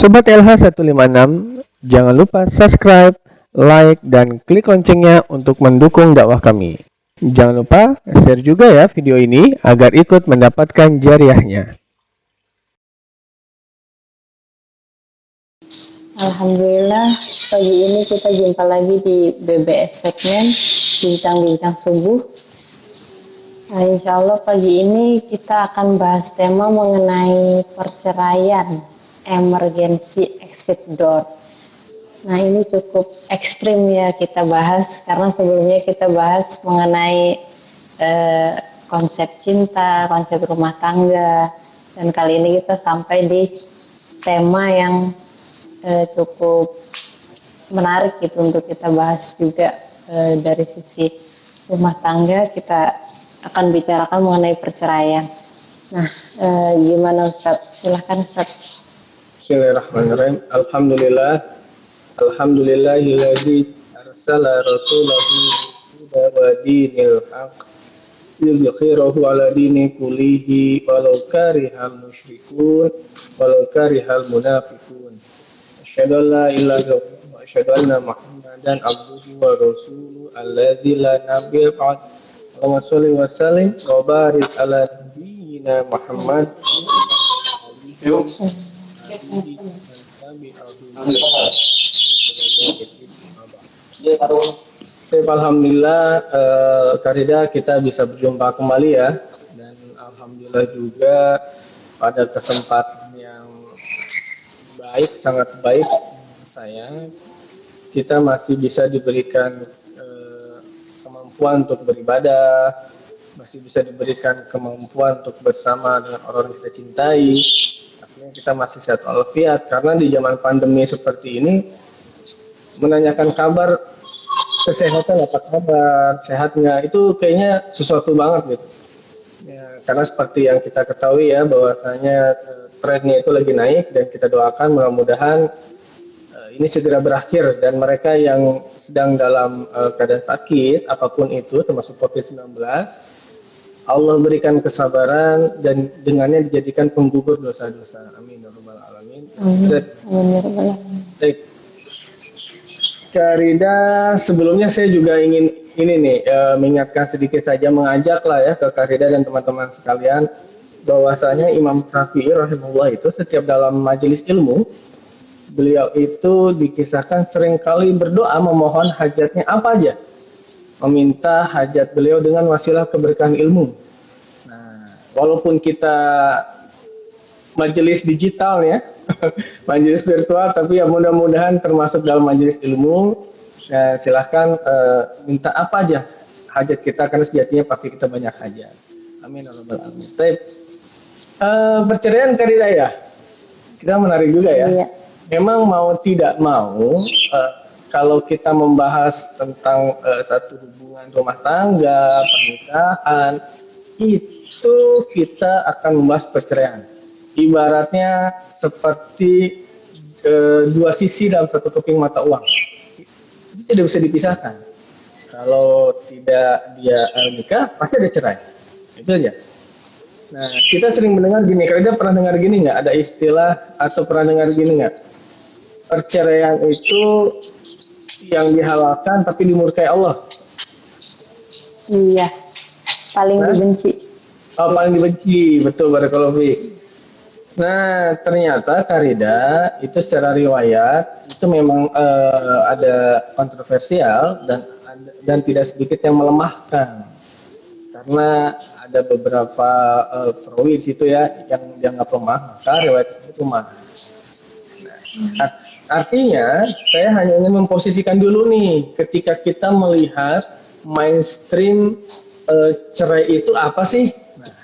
Sobat LH156, jangan lupa subscribe, like, dan klik loncengnya untuk mendukung dakwah kami. Jangan lupa share juga ya video ini agar ikut mendapatkan jariahnya. Alhamdulillah, pagi ini kita jumpa lagi di BBS segmen Bincang-Bincang Subuh. Nah, insya Allah pagi ini kita akan bahas tema mengenai perceraian, emergency exit door. Nah, ini cukup ekstrim ya kita bahas, karena sebelumnya kita bahas mengenai konsep cinta, konsep rumah tangga, dan kali ini kita sampai di tema yang cukup menarik gitu untuk kita bahas juga. Dari sisi rumah tangga kita akan bicarakan mengenai perceraian. Nah, gimana Ustaz? Silahkan Ustaz. Bismillahirrahmanirrahim. Alhamdulillahilladzi arsala rasulahu bil wa dinil haq yudhhirahu ala dini kullihi walau karihal musyrikun walau karihal munafiqun. Asyhadu an la ilaha illallah wa asyhadu anna Muhammadan abduhu wa rasuluhu alladzi la nabiyya ba'd. Allahumma shalli wa sallim wa barik ala nabiyyina Muhammad. Alhamdulillah, Karida kita bisa berjumpa kembali ya, dan alhamdulillah juga pada kesempatan yang baik, sangat baik saya, kita masih bisa diberikan kemampuan untuk beribadah, masih bisa diberikan kemampuan untuk bersama dengan orang yang kita cintai. Artinya kita masih sehat walafiat, karena di zaman pandemi seperti ini menanyakan kabar kesehatan, apa kabar, sehat nggak, itu kayaknya sesuatu banget gitu ya, karena seperti yang kita ketahui ya, bahwasanya trennya itu lagi naik, dan kita doakan mudah-mudahan ini segera berakhir, dan mereka yang sedang dalam keadaan sakit apapun itu, termasuk COVID-19, Allah berikan kesabaran dan dengannya dijadikan penggugur dosa-dosa. Amin ya rabbal alamin. Amin ya rabbal alamin. Baik. Karida, sebelumnya saya juga ingin mengingatkan sedikit saja, mengajak lah ya ke Karida dan teman-teman sekalian, bahwasanya Imam Syafi'i rahimahullah itu setiap dalam majelis ilmu, beliau itu dikisahkan seringkali berdoa memohon hajatnya apa aja, meminta hajat beliau dengan wasilah keberkahan ilmu. Nah, walaupun kita majelis digital ya, majelis virtual, tapi ya mudah-mudahan termasuk dalam majelis ilmu, silahkan minta apa aja hajat kita, karena sejatinya pasti kita banyak hajat. Amin ya rabbal alamin. Perceraian Karida ya, kita menarik juga ya. Iya. Memang mau tidak mau, kalau kita membahas tentang satu hubungan rumah tangga, pernikahan, itu kita akan membahas perceraian. Ibaratnya seperti dua sisi dalam satu keping mata uang. Itu tidak bisa dipisahkan. Kalau tidak dia nikah, pasti ada cerai. Itu aja. Nah, kita sering mendengar gini, Karida pernah dengar gini nggak? Ada istilah atau pernah dengar gini nggak? Perceraian itu yang dihalalkan tapi dimurkai Allah. Iya, paling dibenci. Oh, paling dibenci, betul, barakallahu fiik. Nah, ternyata Karida itu secara riwayat itu memang ada kontroversial, dan tidak sedikit yang melemahkan, karena ada beberapa perawi di situ ya yang dianggap lemah, maka riwayat tersebut lemah. Nah, artinya saya hanya ingin memposisikan dulu nih, ketika kita melihat mainstream cerai itu apa sih? Nah,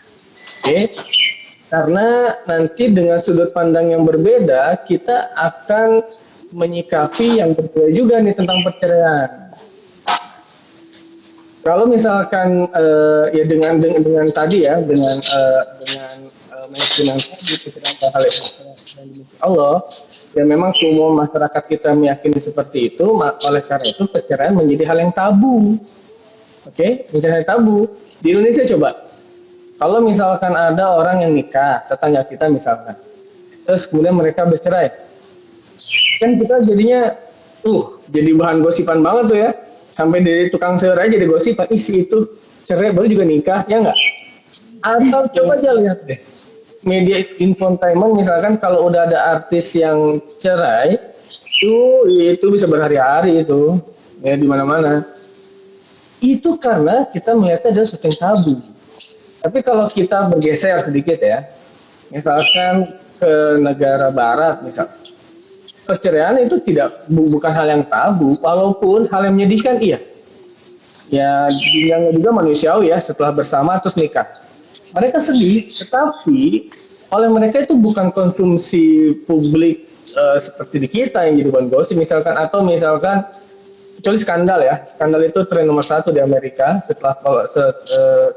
oke. Karena nanti dengan sudut pandang yang berbeda, kita akan menyikapi yang berbeda juga nih tentang perceraian. Kalau misalkan ya dengan tadi ya, dengan mainstream tadi, pikiran hal yang dibenci Allah, dan memang umum masyarakat kita meyakini seperti itu, oleh karena itu perceraian menjadi hal yang tabu. Oke, menjadi hal yang tabu. Di Indonesia coba, kalau misalkan ada orang yang nikah, tetangga kita misalkan, terus kemudian mereka bercerai, Kan kita jadinya jadi bahan gosipan banget tuh ya. Sampai dari tukang sayur aja jadi gosipan, isi itu cerai baru juga nikah, ya enggak? Atau coba aja lihat deh, media infotainment misalkan kalau udah ada artis yang cerai, itu bisa berhari-hari itu ya di mana-mana. Itu karena kita melihatnya adalah sesuatu yang tabu. Tapi kalau kita bergeser sedikit ya, misalkan ke negara barat misal, perceraian itu bukan hal yang tabu, walaupun hal yang menyedihkan iya. Ya, yang juga manusiawi ya, setelah bersama terus nikah. Mereka sedih, tetapi oleh mereka itu bukan konsumsi publik seperti di kita yang jadi bahan gosip misalkan, atau misalkan kecuali skandal ya. Skandal itu tren nomor 1 di Amerika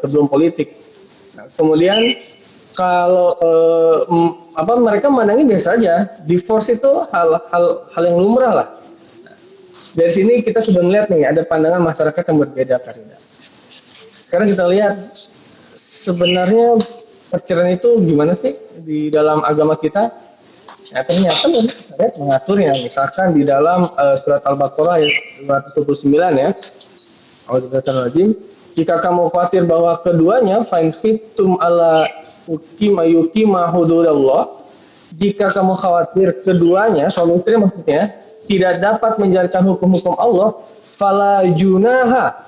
sebelum politik. Nah, kemudian kalau mereka memandangnya biasa aja, divorce itu hal yang lumrah lah. Dari sini kita sudah melihat nih ada pandangan masyarakat yang berbeda, Karina. Sekarang kita lihat sebenarnya perceraian itu gimana sih di dalam agama kita? Ya, ternyata syariat mengaturnya. Misalkan di dalam surat Al-Baqarah ayat 229 ya. Auzubillahi, jika kamu khawatir bahwa keduanya fa in khiftum ala yuqima hududallah, jika kamu khawatir keduanya suami istri maksudnya tidak dapat menjalankan hukum-hukum Allah, fala junaha,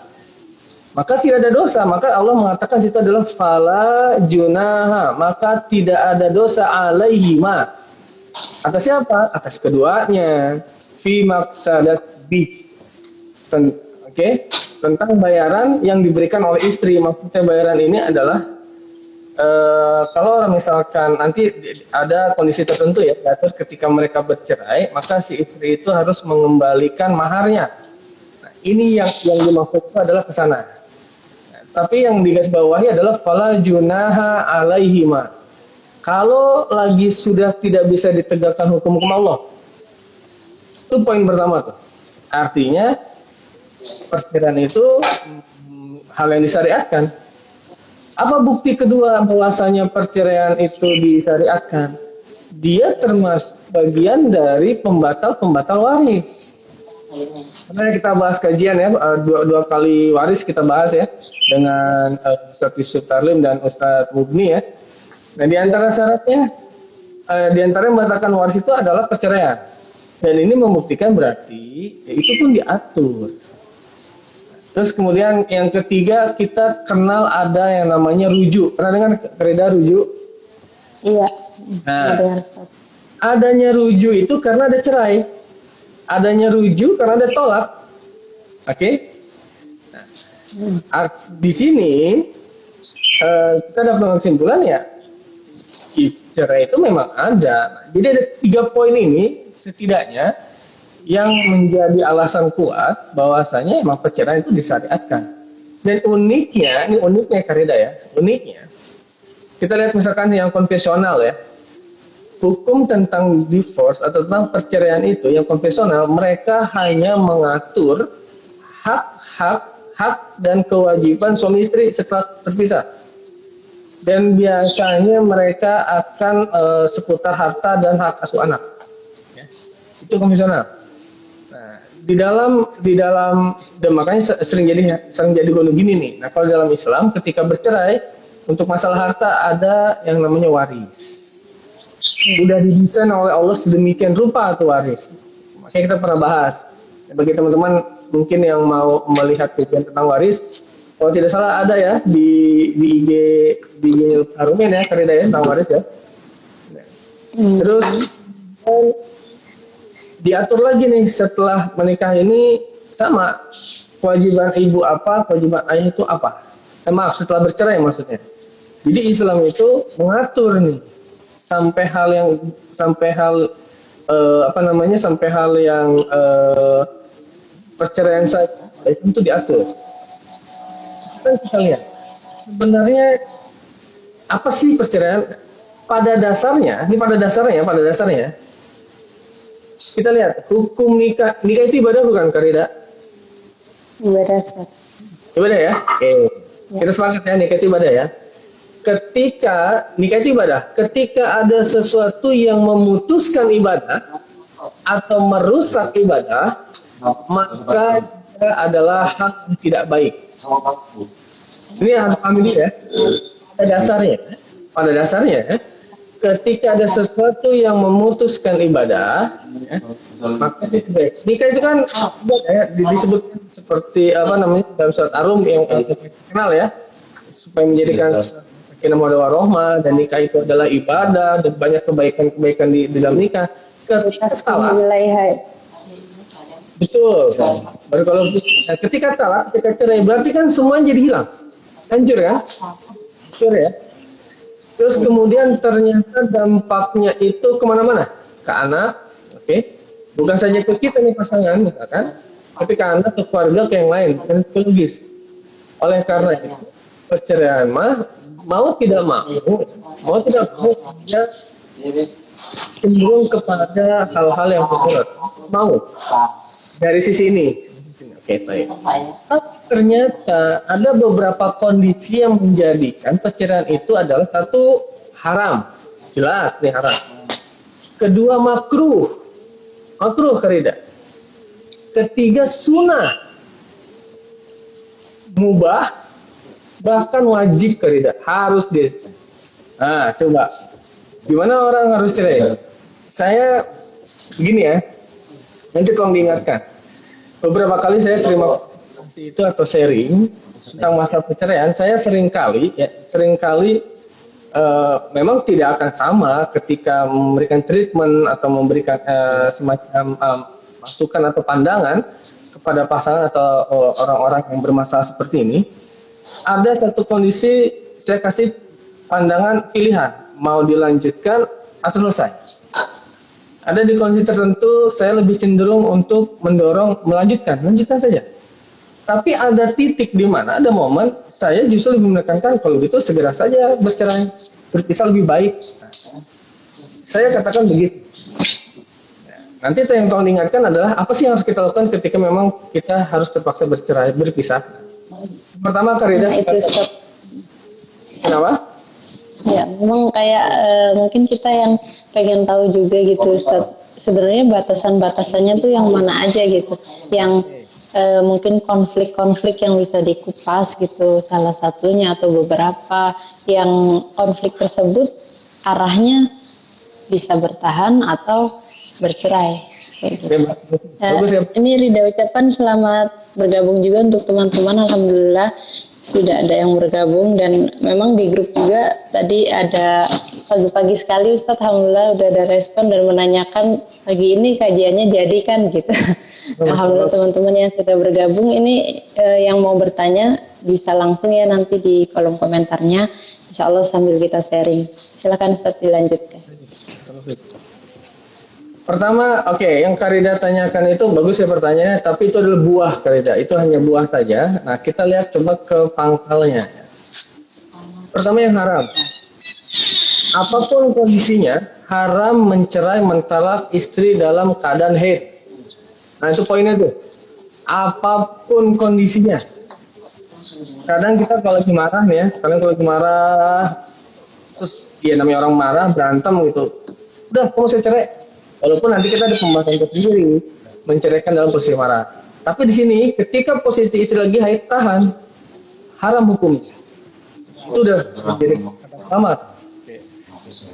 maka tidak ada dosa. Maka Allah mengatakan situ adalah fala junaha, maka tidak ada dosa alaihima. Atas siapa? Atas keduanya. Fi maqtadat bih. Tentang bayaran yang diberikan oleh istri. Maksudnya bayaran ini adalah kalau orang misalkan nanti ada kondisi tertentu ya, diatur ketika mereka bercerai, maka si istri itu harus mengembalikan maharnya. Nah, ini yang dimaksud itu adalah ke sana. Nah, tapi yang digarisbawahi adalah fala junaha alaihima. Kalau lagi sudah tidak bisa ditegakkan hukum-hukum Allah. Itu poin pertama tuh. Artinya perceraian itu hal yang disyariatkan. Apa bukti kedua bahwasanya perceraian itu disyariatkan? Dia termasuk bagian dari pembatal waris. Karena kita bahas kajian ya, dua kali waris kita bahas ya dengan Ustadz Yusuf Tarlim dan Ustadz Mubni ya. Nah di antara syaratnya, di antara yang membatalkan waris itu adalah perceraian. Dan ini membuktikan berarti ya, itu pun diatur. Terus kemudian yang ketiga kita kenal ada yang namanya rujuk. Pernah dengar kaidah rujuk? Iya. Nah, adanya rujuk itu karena ada cerai. Adanya rujuk karena ada tolak. Oke? Nah, di sini kita dapat kesimpulan ya, cerai itu memang ada. Jadi ada 3 poin ini setidaknya yang menjadi alasan kuat bahwasanya emang perceraian itu disyariatkan. Dan uniknya, ini uniknya Karida ya, uniknya kita lihat misalkan yang konvensional ya, hukum tentang divorce atau tentang perceraian itu yang konvensional, mereka hanya mengatur hak dan kewajiban suami istri setelah berpisah. Dan biasanya mereka akan seputar harta dan hak asuh anak. Ya. Itu konvensional. Di dalam dan makanya sering jadi gunung gini nih. Nah kalau dalam Islam ketika bercerai untuk masalah harta ada yang namanya waris. Udah didesain oleh Allah sedemikian rupa tuh waris. Makanya kita pernah bahas. Bagi teman-teman mungkin yang mau melihat kajian tentang waris, kalau tidak salah ada ya di IG Harumin ya, Karida ya tentang waris ya. Terus diatur lagi nih setelah menikah ini sama kewajiban ibu apa, kewajiban ayah itu apa. Maaf, setelah bercerai maksudnya. Jadi Islam itu mengatur nih sampai hal yang perceraian saya itu diatur. Sekarang kita lihat sebenarnya apa sih perceraian pada dasarnya? Ini pada dasarnya kita lihat hukum nikah itu ibadah bukan Karida? Ibadah, Ustaz. Ibadah ya? Oke. Kita sepakat ya, nikah itu ibadah ya. Ketika nikah itu ibadah, ketika ada sesuatu yang memutuskan ibadah, atau merusak ibadah, maka dia adalah hal yang tidak baik. Ini harus paham dulu ya. Pada dasarnya, ketika ada sesuatu yang memutuskan ibadah, ya, maka itu baik. Nikah itu kan disebutkan seperti apa namanya dalam surat Ar-Rum yang kenal ya, supaya menjadikan sakinah mawaddah warahmah, dan nikah itu adalah ibadah dan banyak kebaikan-kebaikan di dalam nikah. Ketika salah, betul. Baru kalau ketika talak, ketika cerai, berarti kan semuanya jadi hilang, hancur kan? Hancur ya. Terus kemudian ternyata dampaknya itu kemana-mana, ke anak, oke? Bukan saja ke kita nih pasangan misalkan, tapi ke anak, ke keluarga, ke yang lain, dan psikologis. Oleh karena itu, perceraian mau tidak mau dia cenderung kepada hal-hal yang berat. Mau dari sisi ini. Oke, baik. Tapi ternyata ada beberapa kondisi yang menjadikan perceraian itu adalah satu, haram. Jelas nih haram. Kedua, makruh Karida. Ketiga, sunnah. Mubah, bahkan wajib Karida. Harus des. Nah, coba. Gimana orang harus cerai? Saya begini ya. Nanti tolong diingatkan. Beberapa kali saya terima itu atau sharing tentang masa perceraian, saya seringkali memang tidak akan sama ketika memberikan treatment atau memberikan semacam masukan atau pandangan kepada pasangan atau orang-orang yang bermasalah seperti ini. Ada satu kondisi saya kasih pandangan pilihan, mau dilanjutkan atau selesai. Ada di kondisi tertentu saya lebih cenderung untuk mendorong melanjutkan saja. Tapi ada titik di mana, ada momen saya justru lebih menekankan kalau gitu segera saja bercerai, berpisah lebih baik. Saya katakan begitu. Nanti yang tolong diingatkan adalah apa sih yang harus kita lakukan ketika memang kita harus terpaksa bercerai, berpisah. Pertama, Karida. Kenapa? Ya, memang kayak mungkin kita yang pengen tahu juga gitu, Ustaz. Sebenarnya batasan-batasannya tuh yang mana aja gitu. Yang mungkin konflik-konflik yang bisa dikupas gitu, salah satunya atau beberapa yang konflik tersebut arahnya bisa bertahan atau bercerai. Gitu. Ini Rida ucapan selamat bergabung juga untuk teman-teman. Alhamdulillah sudah ada yang bergabung, dan memang di grup juga tadi ada pagi-pagi sekali Ustadz, alhamdulillah udah ada respon dan menanyakan pagi ini kajiannya jadi kan gitu. Alhamdulillah teman-teman yang sudah bergabung ini yang mau bertanya bisa langsung ya nanti di kolom komentarnya, insya Allah sambil kita sharing. Silakan Ustadz dilanjutkan. Pertama, yang Karida tanyakan itu bagus ya pertanyaannya, tapi itu adalah buah Karida, itu hanya buah saja. Nah, kita lihat coba ke pangkalnya. Pertama yang haram. Apapun kondisinya, haram mencerai mentalak istri dalam keadaan haid. Nah, itu poinnya tuh. Apapun kondisinya. Kadang kita kalau lagi marah nih ya, terus ya namanya orang marah, berantem gitu. Udah, kamu saya cerai. Walaupun nanti kita ada pembahasan tersendiri menceraikan dalam posisi marah. Tapi di sini ketika posisi istri lagi haid, tahan, haram hukumnya. Itu udah menjadi pertama.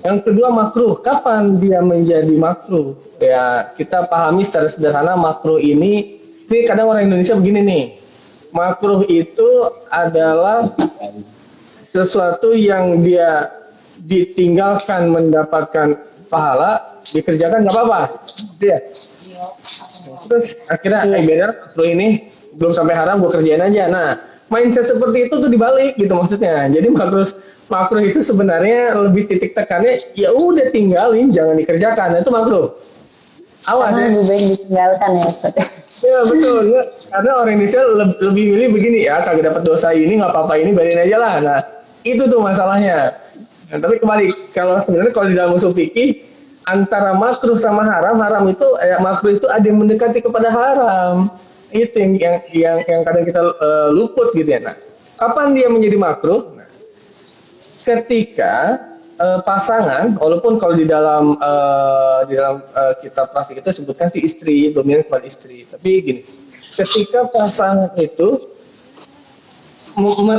Yang kedua makruh. Kapan dia menjadi makruh? Ya kita pahami secara sederhana makruh ini kadang orang Indonesia begini nih. Makruh itu adalah sesuatu yang dia ditinggalkan mendapatkan pahala, dikerjakan nggak apa-apa, ya. Terus akhirnya makruh ini belum sampai haram, gue kerjain aja. Nah, mindset seperti itu tuh dibalik gitu maksudnya. Jadi makruh itu sebenarnya lebih titik tekannya, ya udah tinggalin, jangan dikerjakan. Nah, itu makruh. Awas ya. Lebih baik ditinggalkan ya Ustaz. Ya betul ya. Karena orang Indonesia lebih milih begini ya, kagak dapat dosa ini nggak apa-apa, ini biarin aja lah. Nah, itu tuh masalahnya. Nah, tapi kembali kalau sebenarnya kalau di dalam usul fikih antara makruh sama haram itu makruh itu ada yang mendekati kepada haram. Itu yang kadang kita luput gitu ya. Nah, kapan dia menjadi makruh? Nah, ketika pasangan, walaupun kalau di dalam kitab klasik itu sebutkan si istri dominan kepada istri, tapi gini, ketika pasangan itu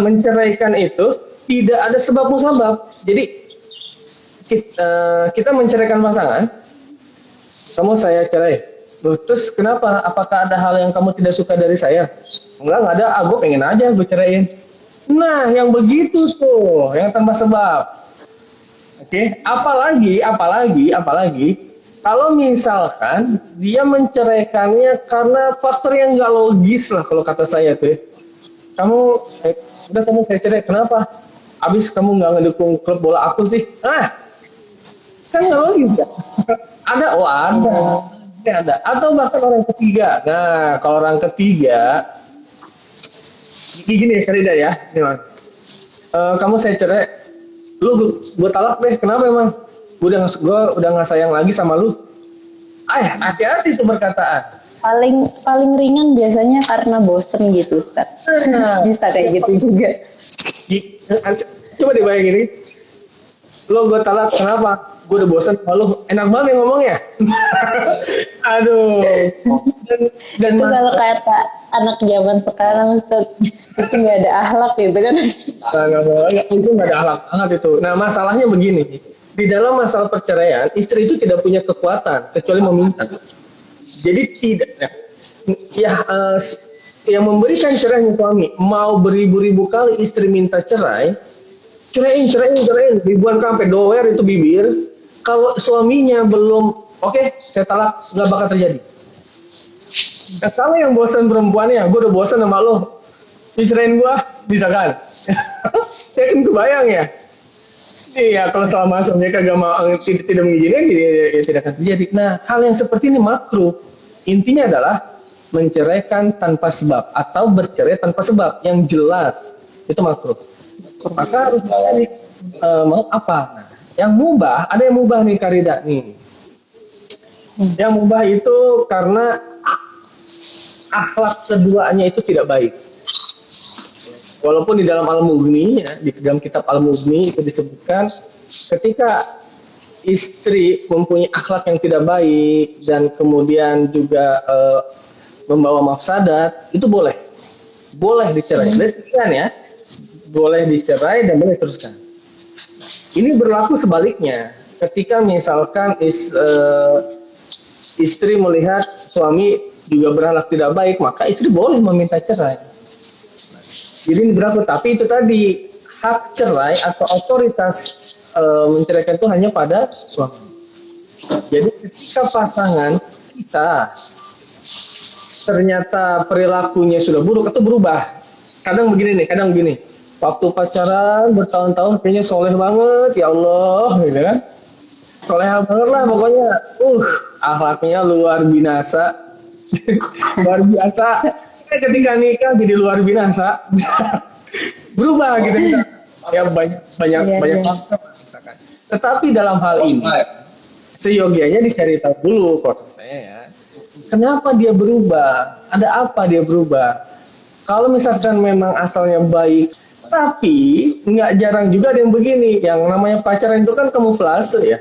menceraikan itu tidak ada sebab musabab. Jadi kita menceraikan pasangan, kamu saya cerai. Loh, terus kenapa? Apakah ada hal yang kamu tidak suka dari saya? Enggak ada. Gue pengen aja gue ceraiin. Nah, yang begitu tuh, yang tanpa sebab. Oke, apalagi kalau misalkan dia menceraikannya karena faktor yang nggak logis lah kalau kata saya tuh. Kamu saya cerai, kenapa? Abis kamu nggak ngedukung klub bola aku sih? Kan nggak logis ya. Ada. Atau bahkan orang ketiga. Nah, kalau orang ketiga, gini ya Karida ya, kamu saya cerai, gue talak deh. Kenapa emang? Gue udah nggak sayang lagi sama lu. Hati-hati itu perkataan. Paling ringan biasanya karena bosen gitu, Ustaz. Bisa kayak gitu juga. Coba dibayangin nih, lo gue talak, kenapa? Gue udah bosan sama lu. Enak banget ya ngomongnya. Aduh. Dan Itu kalau kata anak zaman sekarang, Ustaz, itu nggak ada akhlak gitu kan? Itu nggak ada akhlak banget itu. Nah, masalahnya begini, di dalam masalah perceraian, istri itu tidak punya kekuatan kecuali meminta. Jadi tidak, yang memberikan cerainya suami, mau beribu-ribu kali istri minta cerai, ceraiin, ribuan sampai doer itu bibir. Kalau suaminya belum oke, saya talak, nggak bakal terjadi. Nah, kalau yang bosan perempuannya, gue udah bosan sama lo, dicerain gue, bisa kan? Ya kan kebayang ya. Iya, kalau selama suaminya kagak mau, tidak mengizinkan, ya tidak akan terjadi. Nah, hal yang seperti ini makruh. Intinya adalah menceraikan tanpa sebab atau bercerai tanpa sebab yang jelas, itu makruh. Maka harus dicari mau apa. Nah, yang mubah, ada yang mubah nih Karida nih. Yang mubah itu karena akhlak keduanya itu tidak baik. Walaupun di dalam Al-Mughni, ya, di dalam kitab Al-Mughni itu disebutkan ketika istri mempunyai akhlak yang tidak baik dan kemudian juga membawa mafsadat, itu boleh dicerai. Kan ya, boleh dicerai dan boleh teruskan. Ini berlaku sebaliknya, ketika misalkan istri melihat suami juga berakhlak tidak baik, maka istri boleh meminta cerai. Jadi ini berlaku, tapi itu tadi hak cerai atau otoritas menceraikan itu hanya pada suami. Jadi ketika pasangan kita ternyata perilakunya sudah buruk atau berubah, kadang begini, waktu pacaran bertahun-tahun kayaknya soleh banget, ya Allah, gitu kan, soleh banget lah pokoknya, akhlaknya luar biasa, luar biasa. Ketika nikah jadi luar biasa, berubah gitu ya, banyak misalkan. Tetapi dalam hal ini seyogianya dicari tahu dulu kalau saya ya, kenapa dia berubah, ada apa dia berubah. Kalau misalkan memang asalnya baik, tapi nggak jarang juga ada yang begini, yang namanya pacaran itu kan kamuflase ya.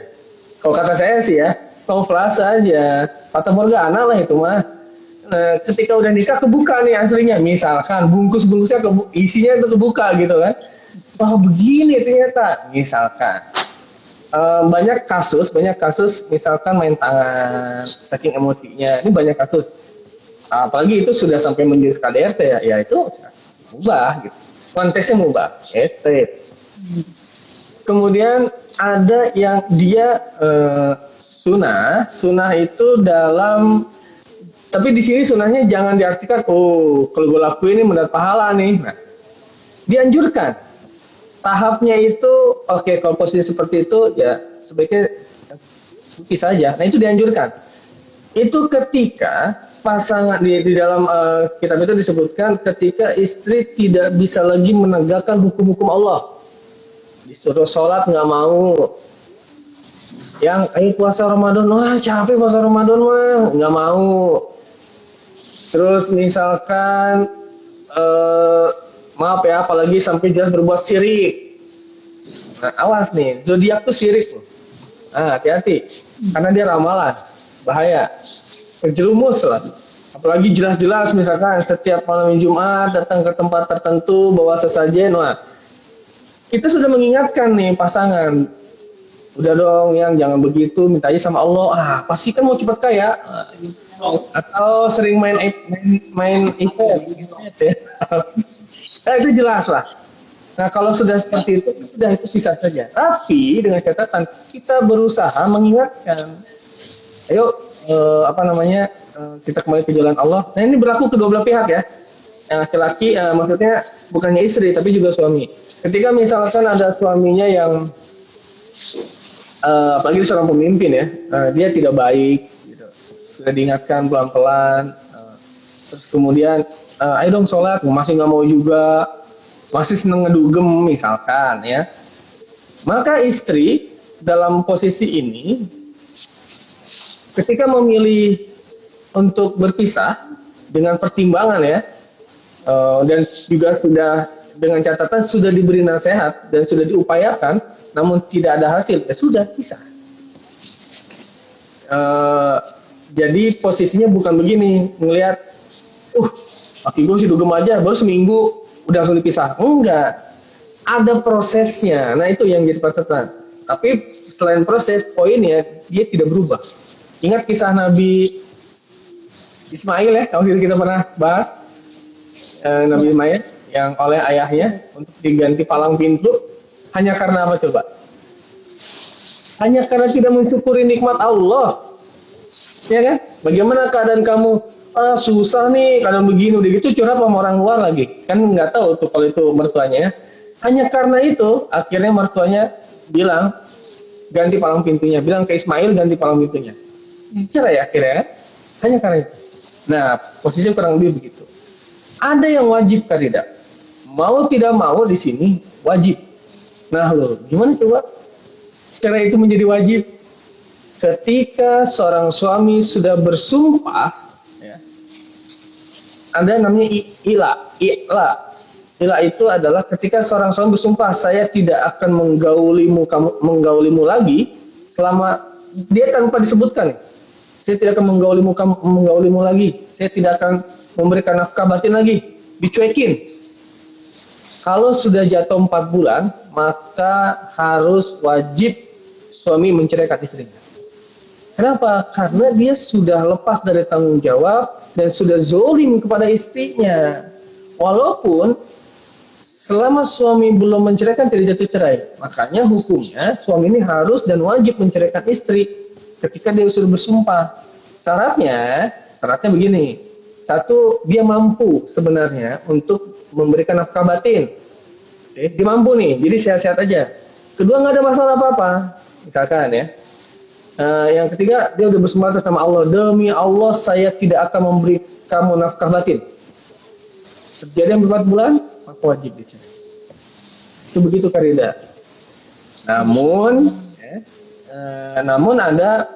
Kalau kata saya sih ya, kamuflase aja, fata morgana lah itu mah. Nah, ketika udah nikah kebuka nih aslinya, misalkan bungkusnya isinya itu kebuka gitu kan. Wah begini ternyata, misalkan banyak kasus misalkan main tangan saking emosinya, ini banyak kasus. Apalagi itu sudah sampai menjadi KDRT ya itu mubah gitu. Konteksnya mubah. Kemudian ada yang dia sunnah itu dalam, tapi di sini sunnahnya jangan diartikan kalau gue lakuin ini mendapat pahala nih. Nah, dianjurkan. Tahapnya itu kalau posisi seperti itu ya sebaiknya bisa saja. Nah, itu dianjurkan. Itu ketika pasangan di dalam kitab itu disebutkan ketika istri tidak bisa lagi menegakkan hukum-hukum Allah. Disuruh sholat nggak mau. Yang puasa Ramadan, wah capek puasa Ramadan mah, nggak mau. Terus misalkan maaf ya, apalagi sampai jelas berbuat syirik, Nah, awas nih, zodiak tuh syirik loh. Nah, hati-hati. Karena dia ramalan, bahaya. Terjerumus lah. Apalagi jelas-jelas misalkan setiap malam Jumat datang ke tempat tertentu bawa sesajen, wah kita sudah mengingatkan nih pasangan, udah dong yang jangan begitu, minta aja sama Allah. Pasti kan mau cepat kaya. Atau sering main iPad ya. Nah, itu jelas lah. Nah, kalau sudah seperti itu, sudah itu bisa saja. Tapi dengan catatan kita berusaha mengingatkan. Ayo kita kembali ke jalan Allah. Nah, ini berlaku kedua belah pihak ya. Yang laki-laki maksudnya bukannya istri tapi juga suami. Ketika misalkan ada suaminya yang apalagi seorang pemimpin ya, dia tidak baik gitu. Sudah diingatkan pelan-pelan, terus kemudian ayo dong sholat, masih nggak mau juga, masih seneng ngedugem misalkan ya, maka istri dalam posisi ini ketika memilih untuk berpisah dengan pertimbangan ya, dan juga sudah dengan catatan sudah diberi nasihat dan sudah diupayakan namun tidak ada hasil, ya sudah pisah. Jadi posisinya bukan begini, ngelihat laki gue sih dugem aja baru seminggu udah langsung dipisah. Enggak, ada prosesnya. Nah, itu yang jadi catatan. Tapi selain proses, poinnya dia tidak berubah. Ingat kisah Nabi Ismail ya, kalau kita pernah bahas, Nabi Ismail yang oleh ayahnya untuk diganti palang pintu hanya karena apa coba? Hanya karena tidak mensyukuri nikmat Allah. Ya kan? Bagaimana keadaan kamu? Susah nih, keadaan begini, udah gitu curhat sama orang luar lagi. Kan nggak tahu tuh kalau itu mertuanya. Hanya karena itu, akhirnya mertuanya bilang, ganti palang pintunya. Bilang ke Ismail, ganti palang pintunya. Dicerai akhirnya, hanya karena itu. Nah, posisinya kurang lebih begitu. Ada yang wajib kan tidak? Mau tidak mau di sini wajib. Nah loh, gimana coba? Cerai itu menjadi wajib ketika seorang suami sudah bersumpah, ya, ada namanya i'la. I'la itu adalah ketika seorang suami bersumpah, saya tidak akan menggaulimu lagi selama dia tanpa disebutkan. Saya tidak akan menggaulimu lagi. Saya tidak akan memberikan nafkah batin lagi. Dicuekin. Kalau sudah jatuh 4 bulan, maka harus wajib suami menceraikan istrinya. Kenapa? Karena dia sudah lepas dari tanggung jawab dan sudah zolim kepada istrinya. Walaupun selama suami belum menceraikan tidak jatuh cerai. Makanya hukumnya suami ini harus dan wajib menceraikan istri ketika dia sudah bersumpah. Syaratnya begini. Satu, dia mampu sebenarnya untuk memberikan nafkah batin. Oke, dia mampu nih, jadi sehat-sehat aja. Kedua, nggak ada masalah apa-apa. Misalkan ya. Yang ketiga, dia udah bersumpah atas nama Allah. Demi Allah, saya tidak akan memberi kamu nafkah batin. Terjadi 4 bulan, maka wajib dicerai. Itu begitu Karida. Namun ada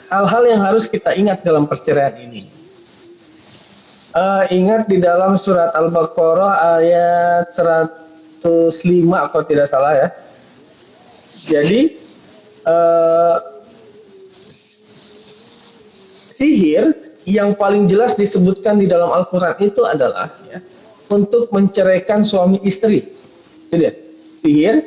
hal-hal yang harus kita ingat dalam perceraian ini. Ingat di dalam surat Al-Baqarah ayat 105 kalau tidak salah ya. Jadi sihir yang paling jelas disebutkan di dalam Al-Quran itu adalah ya, untuk menceraikan suami istri. Itu dia. Sihir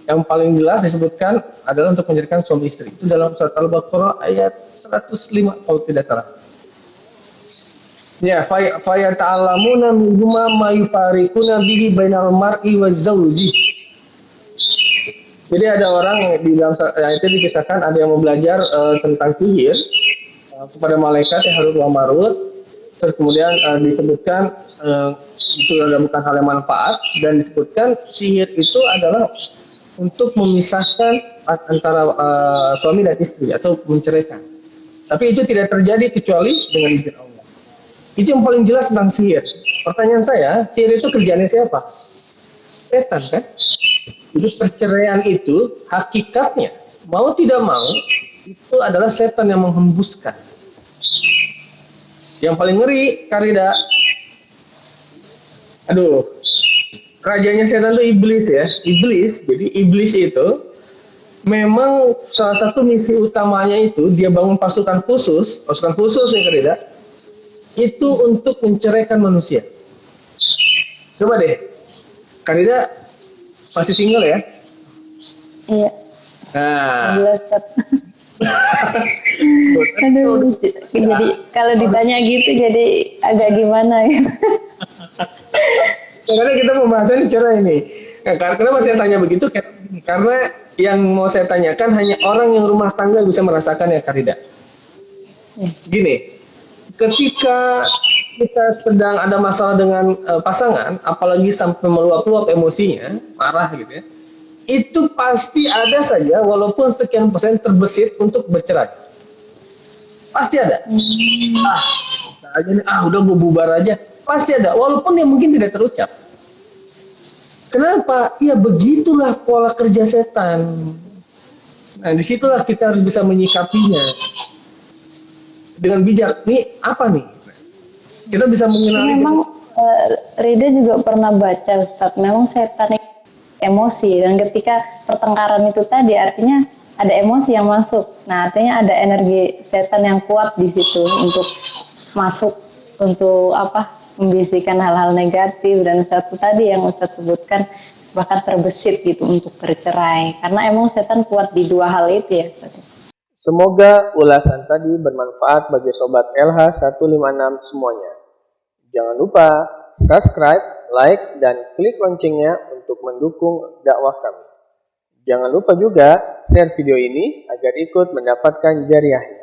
yang paling jelas disebutkan adalah untuk menceraikan suami istri. Itu dalam surat Al-Baqarah ayat 105 kalau tidak salah. Ya, fayata'allamuna minhuma ma yufariquna bihi bainal mar'i waz zawji. Jadi ada orang di dalam itu dikisahkan ada yang mau belajar tentang sihir kepada malaikat yang Harut wa Marut. Terus kemudian disebutkan itu adalah bukan hal yang manfaat dan disebutkan sihir itu adalah untuk memisahkan antara suami dan istri atau menceraikan. Tapi itu tidak terjadi kecuali dengan izin Allah. Itu yang paling jelas tentang sihir. Pertanyaan saya, sihir itu kerjanya siapa? Setan kan? Jadi perceraian itu hakikatnya mau tidak mau itu adalah setan yang menghembuskan. Yang paling ngeri Karida, rajanya setan itu iblis ya. Iblis. Jadi iblis itu memang salah satu misi utamanya itu dia bangun pasukan khusus nih Karida, itu untuk menceraikan manusia. Coba deh, Karida masih single ya? Iya. Nah, Jelas, Ustaz. Aduh, jadi kalau ditanya gitu jadi agak gimana ya. karena kita pembahasan cerai ini. Nah, kenapa saya tanya begitu? Karena yang mau saya tanyakan hanya orang yang rumah tangga bisa merasakan ya Karida. Gini, ketika kita sedang ada masalah dengan pasangan, apalagi sampai meluap-luap emosinya, marah gitu ya, itu pasti ada saja walaupun sekian persen terbesit untuk bercerai. Pasti ada. Bisa aja nih, udah gue bubar aja. Pasti ada, walaupun dia mungkin tidak terucap. Kenapa? Ya begitulah pola kerja setan. Nah, disitulah kita harus bisa menyikapinya dengan bijak. Nih apa nih? Kita bisa mengenali. Memang Rida juga pernah baca Ustadz, memang setan emosi, dan ketika pertengkaran itu tadi artinya ada emosi yang masuk. Nah, artinya ada energi setan yang kuat di situ untuk masuk, untuk membisikkan hal-hal negatif, dan satu tadi yang Ustadz sebutkan bahkan terbesit gitu untuk bercerai, karena emang setan kuat di dua hal itu ya Ustadz. Semoga ulasan tadi bermanfaat bagi Sobat LH156 semuanya. Jangan lupa subscribe, like, dan klik loncengnya untuk mendukung dakwah kami. Jangan lupa juga share video ini agar ikut mendapatkan jariahnya.